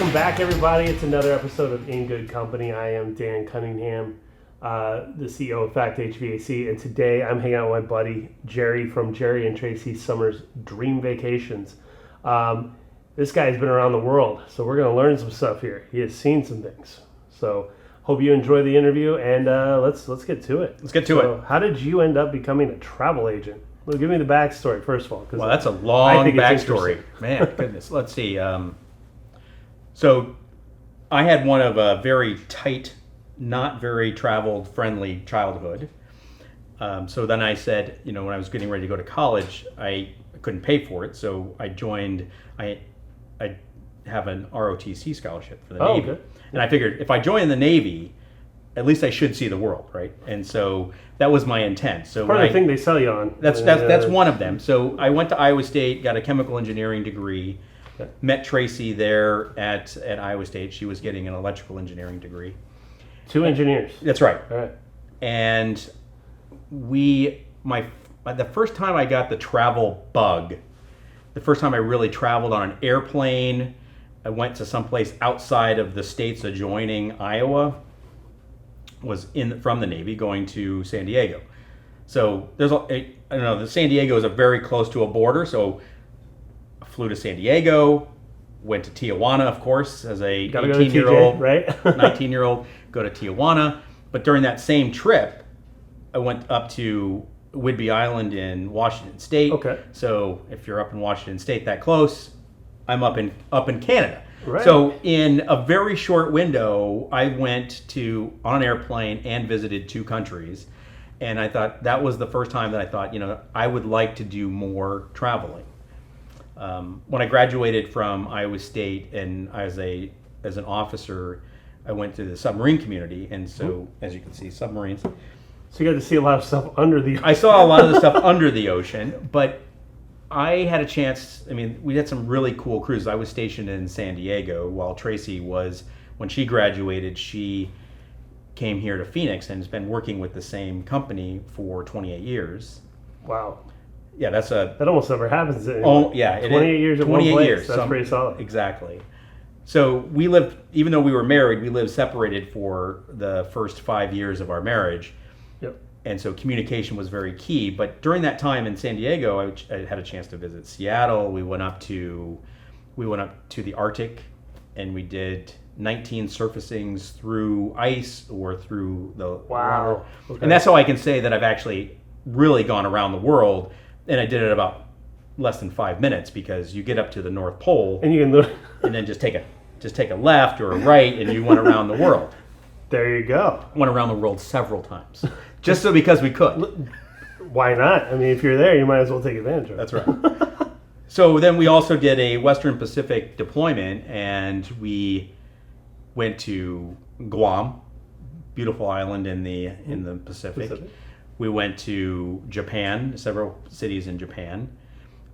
Welcome back, everybody. It's another episode of In Good Company. I am Dan Cunningham, the CEO of Fact HVAC, and today I'm hanging out with my buddy Jerry from Jerry and Tracy Summer's Dream Vacations. This guy's been around the world, so we're going to learn some stuff here. He has seen some things. So hope you enjoy the interview, and let's get to it. Let's get to it. How did you end up becoming a travel agent? Well, give me the backstory first of all. Well, that's a long backstory. Man, goodness. Let's see. So I had one of a very tight, not very travel-friendly childhood. So then I said, when I was getting ready to go to college, I couldn't pay for it. So I joined, I have an ROTC scholarship for the Navy. Okay. And I figured if I join the Navy, at least I should see the world, right? And so that was my intent. So part of the thing they sell you on. That's one of them. So I went to Iowa State, got a chemical engineering degree. Okay. Met Tracy there at Iowa State. She was getting an electrical engineering degree. Two engineers. That's right. All right. And the first time I got the travel bug, the first time I really traveled on an airplane, I went to someplace outside of the states adjoining Iowa, was from the Navy going to San Diego. So the San Diego is very close to a border, so I flew to San Diego, went to Tijuana, of course, as a 18-year-old, right? 19-year-old, go to Tijuana. But during that same trip, I went up to Whidbey Island in Washington State. Okay. So if you're up in Washington State that close, I'm up in Canada. Right. So in a very short window, I went on an airplane and visited two countries. And I thought that was the first time that I thought, I would like to do more traveling. When I graduated from Iowa State and as an officer, I went to the submarine community. And so, as you can see, submarines. So you got to see a lot of stuff under the ocean. I saw a lot of the stuff under the ocean, but I had a chance. We had some really cool cruises. I was stationed in San Diego while Tracy when she graduated, she came here to Phoenix and has been working with the same company for 28 years. Wow. Yeah, that almost never happens anymore. Oh, yeah. 28 years at one place. That's pretty solid. Exactly. So we lived, even though we were married, we lived separated for the first 5 years of our marriage. Yep. And so communication was very key. But during that time in San Diego, I had a chance to visit Seattle. We went up to the Arctic, and we did 19 surfacings through ice or through the water. Okay. And that's how I can say that I've actually really gone around the world. And I did it about less than 5 minutes because you get up to the North Pole and you can and then just take a left or a right and you went around the world. There you go. Went around the world several times, just because we could. Why not? If you're there, you might as well take advantage of it. That's right. So then we also did a Western Pacific deployment, and we went to Guam, beautiful island in the Pacific. We went to Japan, several cities in Japan.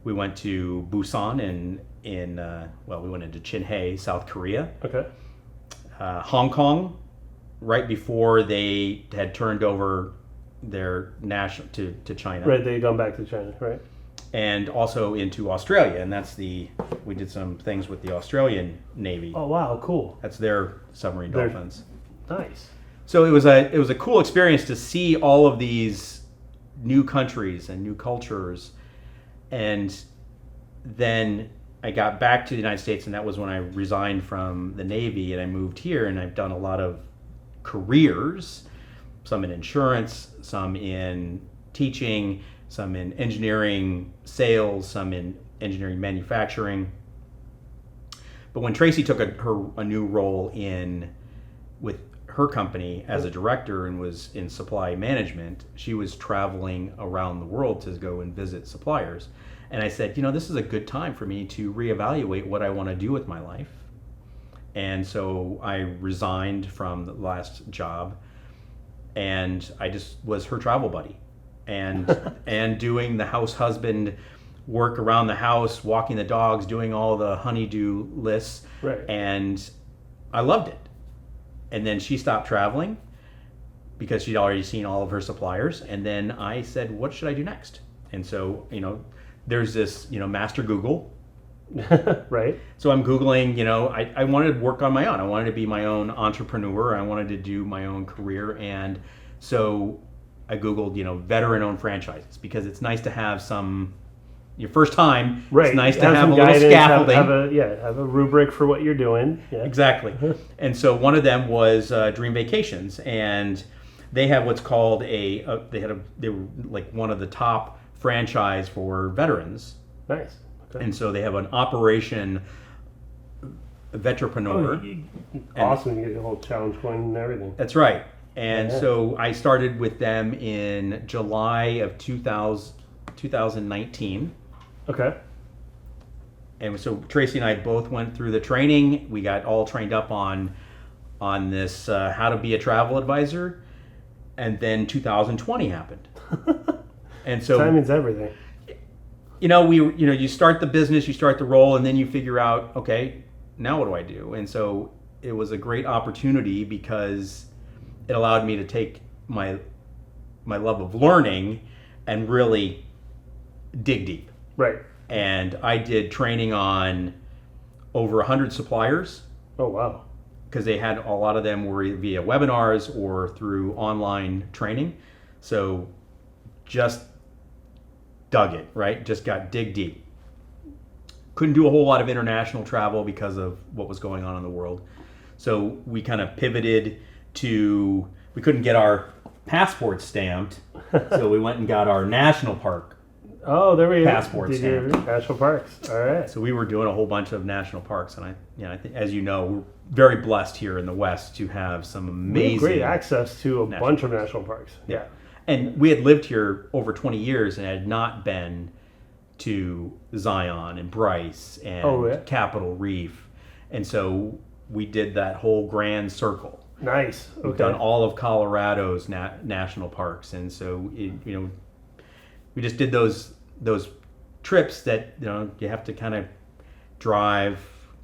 We went to Busan we went into Chinhae, South Korea. Okay. Hong Kong, right before they had turned over their national to China. Right, they had gone back to China, right. And also into Australia, and we did some things with the Australian Navy. Oh wow, cool. That's their submarine dolphins. Nice. So it was a cool experience to see all of these new countries and new cultures. And then I got back to the United States, and that was when I resigned from the Navy, and I moved here, and I've done a lot of careers, some in insurance, some in teaching, some in engineering sales, some in engineering manufacturing. But when Tracy took a new role with her company as a director and was in supply management, she was traveling around the world to go and visit suppliers. And I said, this is a good time for me to reevaluate what I want to do with my life. And so I resigned from the last job, and I just was her travel buddy, and doing the house husband work around the house, walking the dogs, doing all the honey-do lists. Right. And I loved it. And then she stopped traveling because she'd already seen all of her suppliers. And then I said, what should I do next? And so, there's this, Master Google, Right. So I'm Googling, I wanted to work on my own. I wanted to be my own entrepreneur. I wanted to do my own career. And so I Googled, veteran-owned franchises, because it's nice to have your first time, Right. it's nice to Have have some a little guidance, scaffolding. have a rubric for what you're doing. Yeah. Exactly. And so one of them was Dream Vacations, and they have what's called they were like one of the top franchise for veterans. Nice. Okay. And so they have an operation vetrepreneur. Awesome. You get the whole challenge going and everything. That's right. And Yeah. so I started with them in July of 2019. Okay. And so Tracy and I both went through the training. We got all trained up on this how to be a travel advisor. And then 2020 happened. And so timing's everything. You start the business, you start the role, and then you figure out, okay, now what do I do? And so it was a great opportunity because it allowed me to take my love of learning and really dig deep. Right. And I did training on over 100 suppliers, Oh, wow. because they had a lot of them were via webinars or through online training. So just dug it, right? Just got dig deep. Couldn't do a whole lot of international travel because of what was going on in the world. So we kind of pivoted to, we couldn't get our passports stamped. So we went and got our national park. Oh, there we go. Passport Did your stamp. national parks. All right. So we were doing a whole bunch of national parks. And I think, as you know, we're very blessed here in the West to have some We have amazing. great access to a bunch of national parks. Yeah. And we had lived here over 20 years and had not been to Zion and Bryce and Capitol Reef. And so we did that whole grand circle. Nice. Okay. We've done all of Colorado's national parks. And so, we just did those trips that, you have to kind of drive,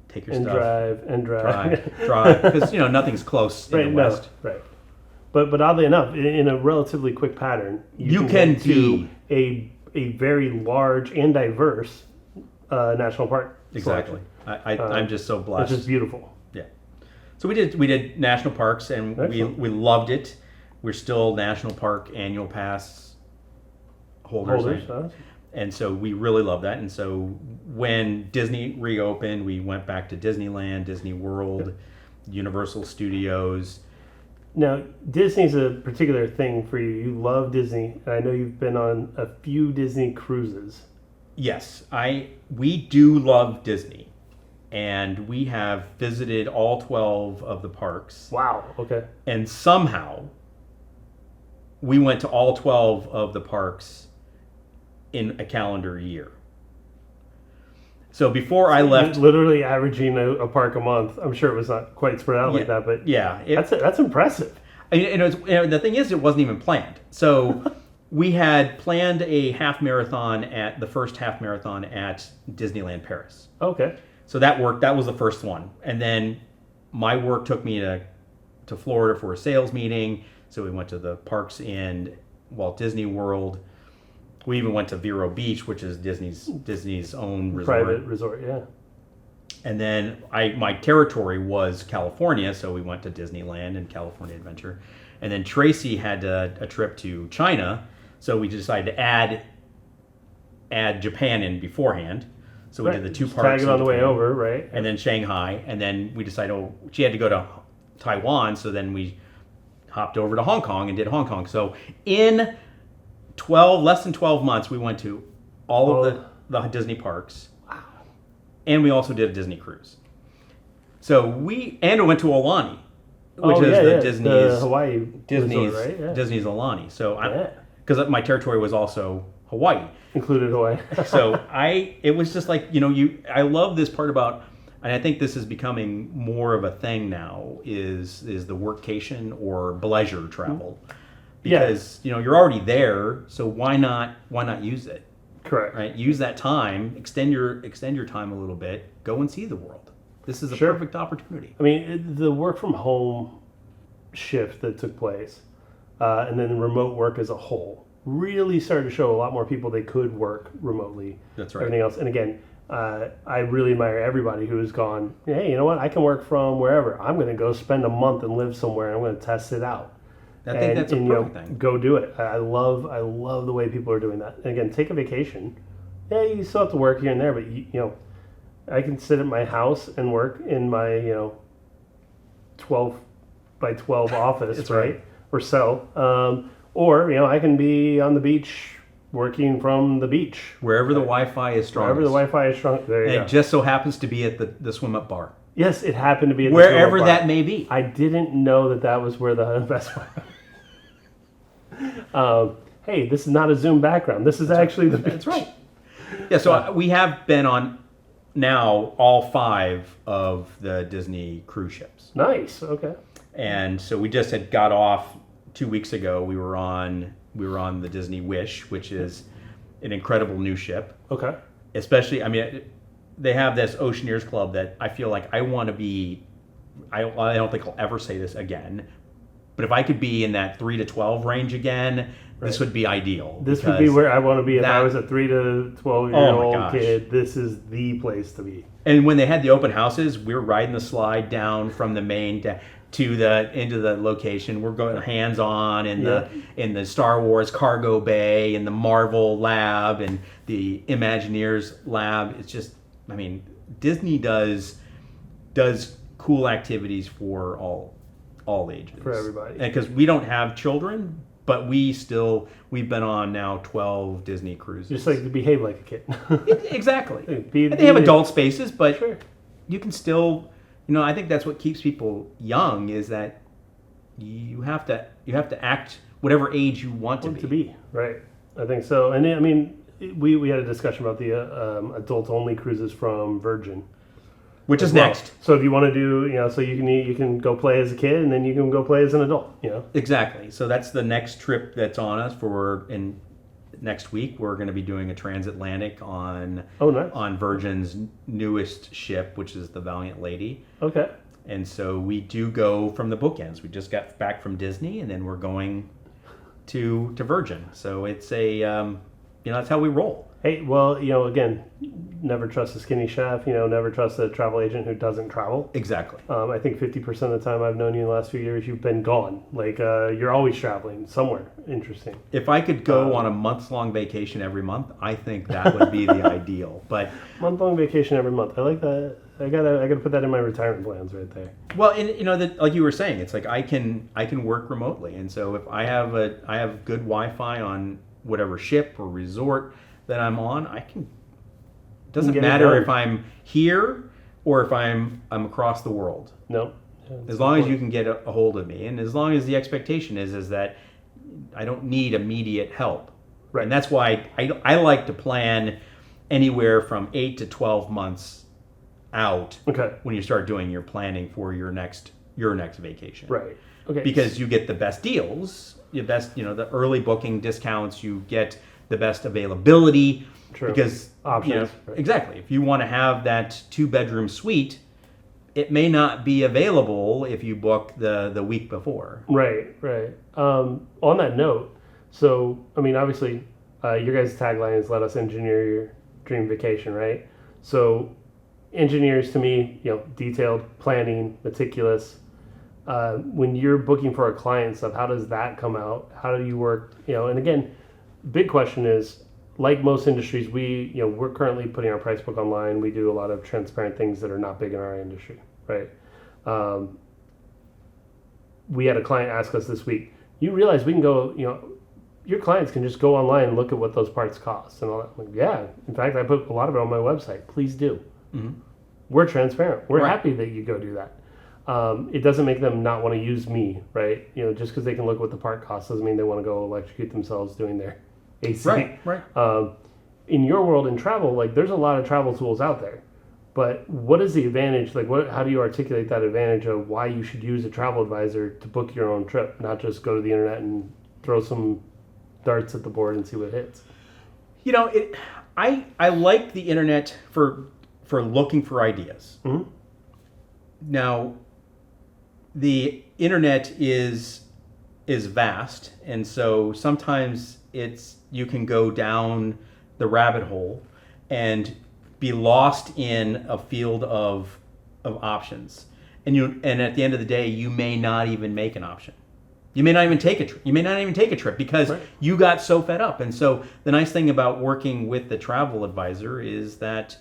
take your stuff. Drive. Because, nothing's close in the West. No, right. But oddly enough, in a relatively quick pattern, you can get to a very large and diverse national park. Exactly. I'm just so blessed. It's just beautiful. Yeah. So we did national parks, and we loved it. We're still national park annual pass holders. And so we really love that. And so when Disney reopened, we went back to Disneyland, Disney World, Universal Studios. Now, Disney's a particular thing for you. You love Disney, and I know you've been on a few Disney cruises. Yes, we do love Disney, and we have visited all 12 of the parks. Wow, okay. And somehow, we went to all 12 of the parks in a calendar year. So before I left, literally averaging a park a month. I'm sure it was not quite spread out like that, but yeah, that's impressive. The thing is, it wasn't even planned. So we had planned a the first half marathon at Disneyland Paris. Okay. So that worked. That was the first one, and then my work took me to Florida for a sales meeting. So we went to the parks in Walt Disney World. We even went to Vero Beach, which is Disney's own resort. Private resort, yeah. And then my territory was California, so we went to Disneyland and California Adventure. And then Tracy had a trip to China, so we decided to add Japan in beforehand. So we did the two parks. Tag it on the way over, right? And then Shanghai, and then we decided she had to go to Taiwan, so then we hopped over to Hong Kong and did Hong Kong. So in less than 12 months, we went to all of the Disney parks. Wow. And we also did a Disney cruise. So we went to Aulani, which is Disney's Hawaii Disney's resort, right? Yeah. Disney's Aulani. So because my territory was also Hawaii. Included Hawaii. So it was just like, I love this part about, and I think this is becoming more of a thing now, is the workcation or bleisure travel. Because you're already there, so why not use it? Correct. Right? Use that time, extend your time a little bit, go and see the world. This is a perfect opportunity. I mean, the work from home shift that took place, and then remote work as a whole, really started to show a lot more people they could work remotely. That's right. Everything else, and again, I really admire everybody who has gone, hey, you know what? I can work from wherever. I'm going to go spend a month and live somewhere. I'm going to test it out. I think that's a perfect thing. Go do it. I love the way people are doing that. And again, take a vacation. Yeah, you still have to work here and there, but I can sit at my house and work in my 12 by 12 office, That's right? Or so. Or I can be on the beach working from the beach. Wherever the Wi-Fi is strongest. Wherever the Wi-Fi is strong. There you go. And it just so happens to be at the swim-up bar. Yes, it happened to be at the wherever bar. that may be. I didn't know that was where the best Wi-Fi. Hey, this is not a Zoom background. This is actually the beach. That's right. Yeah, so we have been on now all 5 of the Disney cruise ships. Nice. Okay. And so we just had got off 2 weeks ago. We were on the Disney Wish, which is an incredible new ship. Okay. Especially, they have this Oceaneers Club that I feel like I want to be. I don't think I'll ever say this again, but if I could be in that 3 to 12 range again, this would be ideal. This would be where I want to be if I was a 3 to 12-year-old kid. This is the place to be. And when they had the open houses, we were riding the slide down from the main into the location. We're going hands on in the Star Wars cargo bay and the Marvel lab and the Imagineers lab. It's just, Disney does cool activities for all ages, for everybody. And because we don't have children, but we've been on now 12 Disney cruises. Just like to behave like a kid. Exactly. And they have adult spaces, but sure. You can still. I think that's what keeps people young is that you have to act whatever age you want to be. Right. I think so. And we had a discussion about the adult only cruises from Virgin, which is next. So if you want to do, so you can go play as a kid and then you can go play as an adult. Exactly. So that's the next trip that's on us next week. We're going to be doing a transatlantic on Virgin's newest ship, which is the Valiant Lady. Okay. And so we do go from the bookends. We just got back from Disney, and then we're going to Virgin. So it's that's how we roll. Hey, well, again, never trust a skinny chef. Never trust a travel agent who doesn't travel. Exactly. I think 50% of the time I've known you in the last few years, you've been gone. Like you're always traveling somewhere interesting. If I could go on a month-long vacation every month, I think that would be the ideal. But month-long vacation every month, I like that. I gotta put that in my retirement plans right there. Well, and like you were saying, it's like I can work remotely, and so if I have good Wi-Fi on whatever ship or resort that I'm on, I can. Doesn't matter if I'm here or if I'm across the world. No. As long as you can get a hold of me, and as long as the expectation is that I don't need immediate help. Right. And that's why I like to plan anywhere from 8 to 12 months out. Okay. When you start doing your planning for your next vacation. Right. Okay. Because you get the best deals, the early booking discounts, you get the best availability. True. Because options. Right. Exactly. If you want to have that 2-bedroom suite, it may not be available if you book the week before. Right. On that note, so obviously, your guys' tagline is "Let us engineer your dream vacation," right? So, engineers to me, detailed, planning, meticulous. When you're booking for a client stuff, how does that come out? How do you work? And again, big question is, like most industries, we're currently putting our price book online. We do a lot of transparent things that are not big in our industry, right? We had a client ask us this week, you realize we can go, your clients can just go online and look at what those parts cost and all that. I'm like, yeah, in fact, I put a lot of it on my website. Please do. Mm-hmm. We're transparent. We're happy that you go do that. It doesn't make them not want to use me, right? Just because they can look what the part costs doesn't mean they want to go electrocute themselves doing their AC. Right. In your world in travel, there's a lot of travel tools out there, but what is the advantage? How do you articulate that advantage of why you should use a travel advisor to book your own trip, not just go to the internet and throw some darts at the board and see what hits? I like the internet for looking for ideas. Mm-hmm. Now, the internet is vast, and so sometimes you can go down the rabbit hole and be lost in a field of options, and at the end of the day, you may not even make an option. You may not even take a trip. You may not even take a trip because you got so fed up. And so the nice thing about working with the travel advisor is that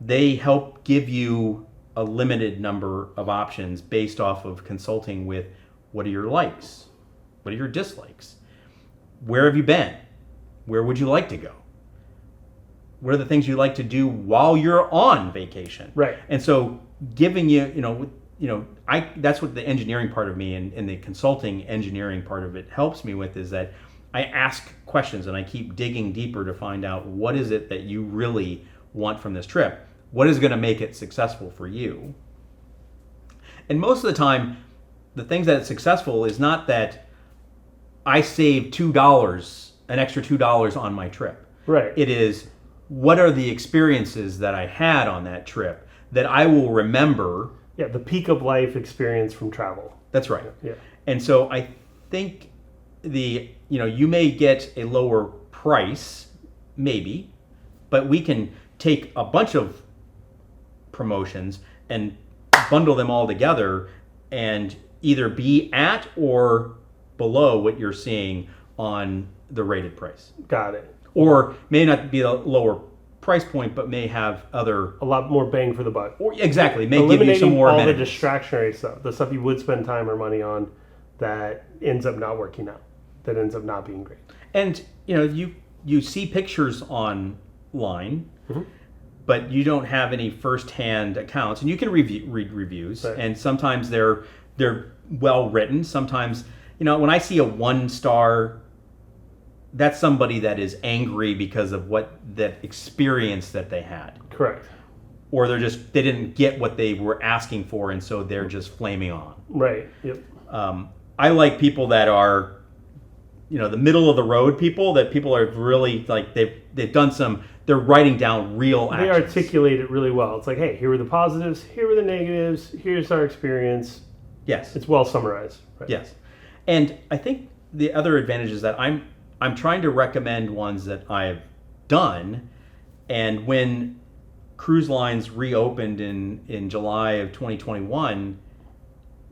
they help give you a limited number of options based off of consulting with what are your likes, what are your dislikes, where have you been, where would you like to go, what are the things you like to do while you're on vacation. Right. And so giving that's what the engineering part of me and the consulting engineering part of it helps me with, is that I ask questions and I keep digging deeper to find out what is it that you really want from this trip. What is going to make it successful for you? And most of the time, the things that it's successful is not that I saved $2, an extra $2 on my trip. Right. It is, what are the experiences that I had on that trip that I will remember. Yeah, the peak of life experience from travel. That's right. Yeah. And so I think you may get a lower price, maybe, but we can take a bunch of promotions and bundle them all together and either be at or below what you're seeing on the rated price. Got it. Or may not be a lower price point, but may have a lot more bang for the buck. Or exactly, may give you some more all amenities. the distractionary stuff, the stuff you would spend time or money on, that ends up not working out, that ends up not being great. And you see pictures online, but you don't have any first-hand accounts, and you can read reviews, right. And sometimes they're well written. Sometimes when I see a 1-star, that's somebody that is angry because of what that experience that they had. Correct. Or they didn't get what they were asking for, and so they're just flaming on. Right. Yep. I like people that are, the middle of the road people, that people are really like they've done they're writing down real actions. They articulate it really well. It's like, hey, here were the positives, here were the negatives, here's our experience. Yes. It's well summarized. Right? Yes. And I think the other advantage is that I'm trying to recommend ones that I've done, and when cruise lines reopened in July of 2021,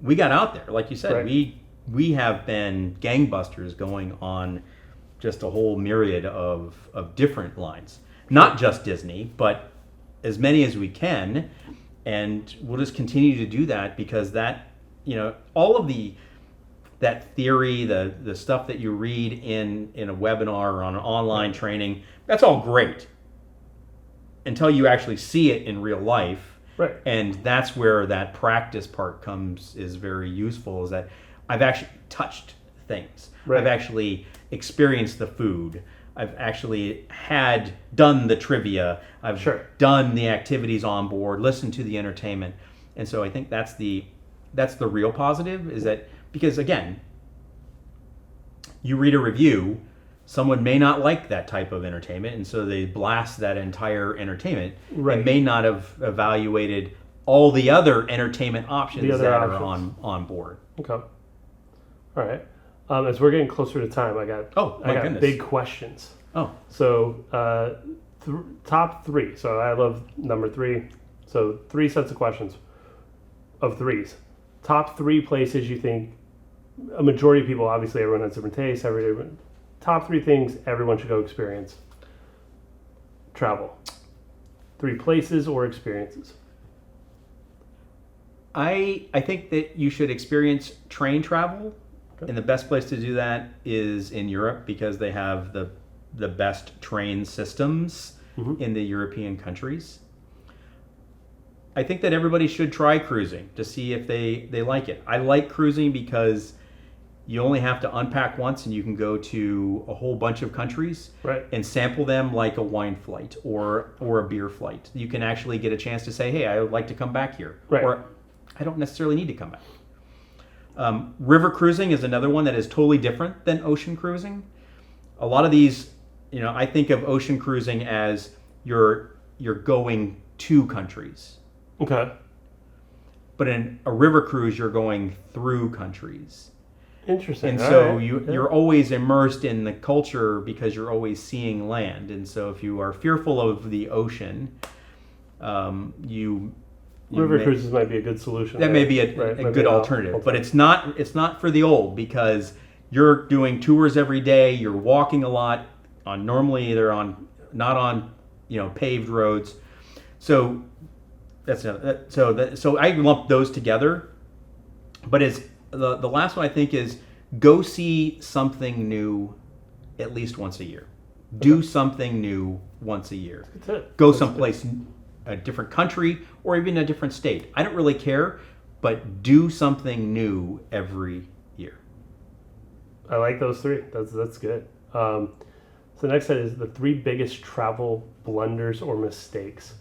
we got out there. Like you said, right. we have been gangbusters going on just a whole myriad of different lines. Not just Disney, but as many as we can, and we'll just continue to do that because that, all of that theory, the stuff that you read in a webinar or on an online training, that's all great until you actually see it in real life. Right. And that's where that practice part is very useful, is that I've actually touched things. Right. I've actually experienced the food. I've actually done the trivia. I've done the activities on board, listened to the entertainment. And so I think that's the real positive, is that, because again, you read a review, someone may not like that type of entertainment, and so they blast that entire entertainment. Right. And may not have evaluated all the other entertainment options that are on board. Okay. All right. As we're getting closer to time, I got goodness. big questions. Oh. So top 3. So I love number 3. So 3 sets of questions of 3s. Top 3 places you think a majority of people, obviously everyone has different tastes, top 3 things everyone should go experience. Travel. 3 places or experiences. I think that you should experience train travel. Okay. And the best place to do that is in Europe, because they have the best train systems in the European countries. I think that everybody should try cruising to see if they like it. I like cruising because you only have to unpack once and you can go to a whole bunch of countries, right, and sample them like a wine flight or a beer flight. You can actually get a chance to say, hey, I would like to come back here. Right. Or I don't necessarily need to come back. River cruising is another one that is totally different than ocean cruising. A lot of these, I think of ocean cruising as you're going to countries. Okay. But in a river cruise, you're going through countries. Interesting. And so you're always immersed in the culture because you're always seeing land. And so if you are fearful of the ocean, River cruises might be a good solution. That may be a good alternative, but it's not for the old, because you're doing tours every day. You're walking a lot normally they're not on paved roads. So so I lump those together. But the last one I think is go see something new at least once a year. Do something new once a year. Go someplace, a different country, or even a different state. I don't really care, but do something new every year. I like those three. That's good. So the next set is the 3 biggest travel blunders or mistakes.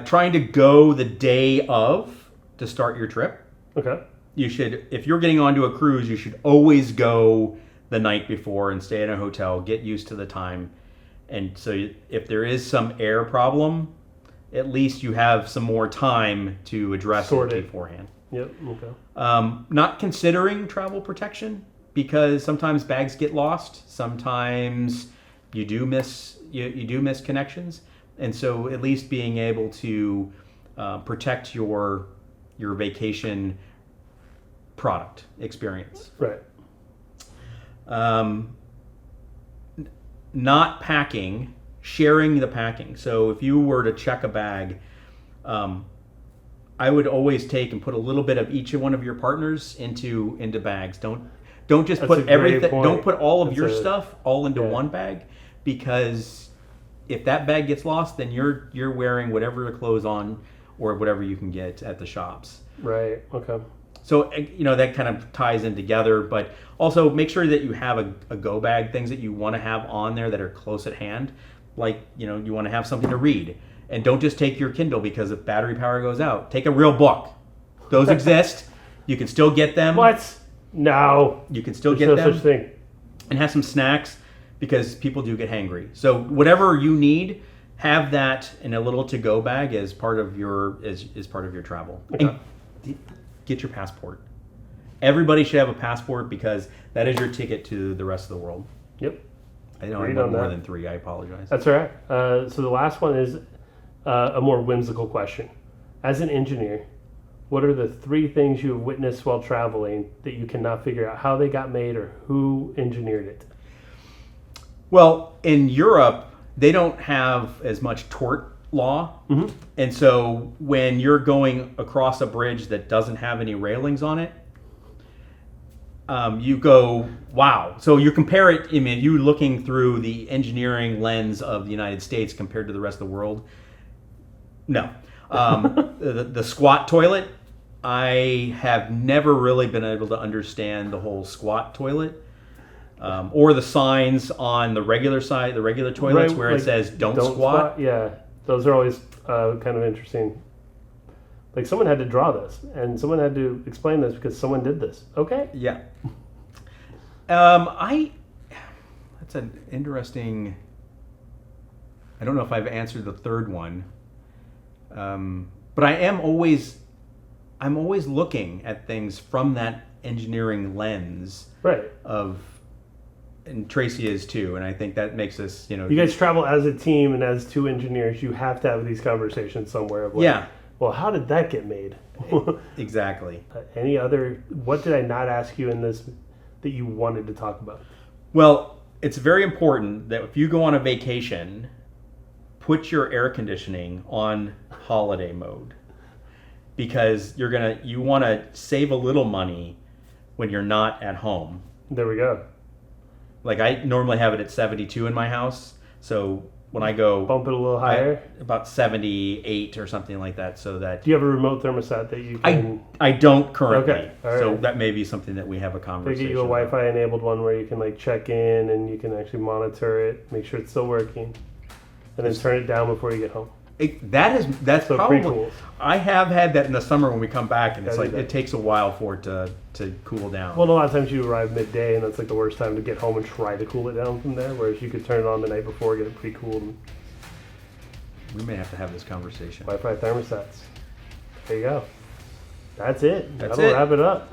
Trying to go the day of to start your trip. Okay. You should, if you're getting onto a cruise, you should always go the night before and stay in a hotel. Get used to the time. And so if there is some air problem, at least you have some more time to address it beforehand. Yep. Okay. Not considering travel protection, because sometimes bags get lost. Sometimes you do miss connections, and so at least being able to protect your vacation product experience. Right. Not packing, sharing the packing. So if you were to check a bag, I would always take and put a little bit of each one of your partners into bags. Don't just put everything. Don't put all of your stuff all into one bag, because if that bag gets lost, then you're wearing whatever clothes on or whatever you can get at the shops. Right. Okay. So that kind of ties in together, but also make sure that you have a go bag, things that you want to have on there that are close at hand. Like you want to have something to read, and don't just take your Kindle, because if battery power goes out, take a real book. Those exist. You can still get them. What? No. You can still There's get no them. Such thing. And have some snacks, because people do get hangry. So whatever you need, have that in a little to-go bag as part of your travel. Okay. And get your passport. Everybody should have a passport, because that is your ticket to the rest of the world. Yep. I know I went more than 3. I apologize. That's all right. So the last one is a more whimsical question. As an engineer, what are the 3 things you have witnessed while traveling that you cannot figure out how they got made or who engineered it? Well, in Europe, they don't have as much tort law. Mm-hmm. And so when you're going across a bridge that doesn't have any railings on it, you go, wow. So you compare it, you looking through the engineering lens of the United States compared to the rest of the world. No. The squat toilet, I have never really been able to understand the whole squat toilet. Or the signs on the regular side, the regular toilets, where it says don't squat. Yeah, those are always kind of interesting. Like, someone had to draw this, and someone had to explain this because someone did this. Okay. Yeah. That's an interesting. I don't know if I've answered the third one, but I'm always looking at things from that engineering lens. Right. And Tracy is too, and I think that makes us, You guys travel as a team, and as 2 engineers, you have to have these conversations somewhere. Of well, how did that get made? Exactly. What did I not ask you in this that you wanted to talk about? Well, it's very important that if you go on a vacation, put your air conditioning on holiday mode, because you want to save a little money when you're not at home. There we go. Like, I normally have it at 72 in my house, so when I go bump it a little higher, about 78 or something like that, so that. Do you have a remote thermostat that you can? I don't currently. Okay. All right. So that may be something that we have a conversation. They get you a Wi-Fi enabled one where you can check in and you can actually monitor it, make sure it's still working, and then turn it down before you get home. That's so probably. Cool. I have had that in the summer when we come back, and it's it takes a while for it to cool down. Well, a lot of times you arrive midday, and that's the worst time to get home and try to cool it down from there. Whereas you could turn it on the night before, get it pre-cooled. We may have to have this conversation. Wi-Fi thermostats. There you go. That's it. That'll wrap it up.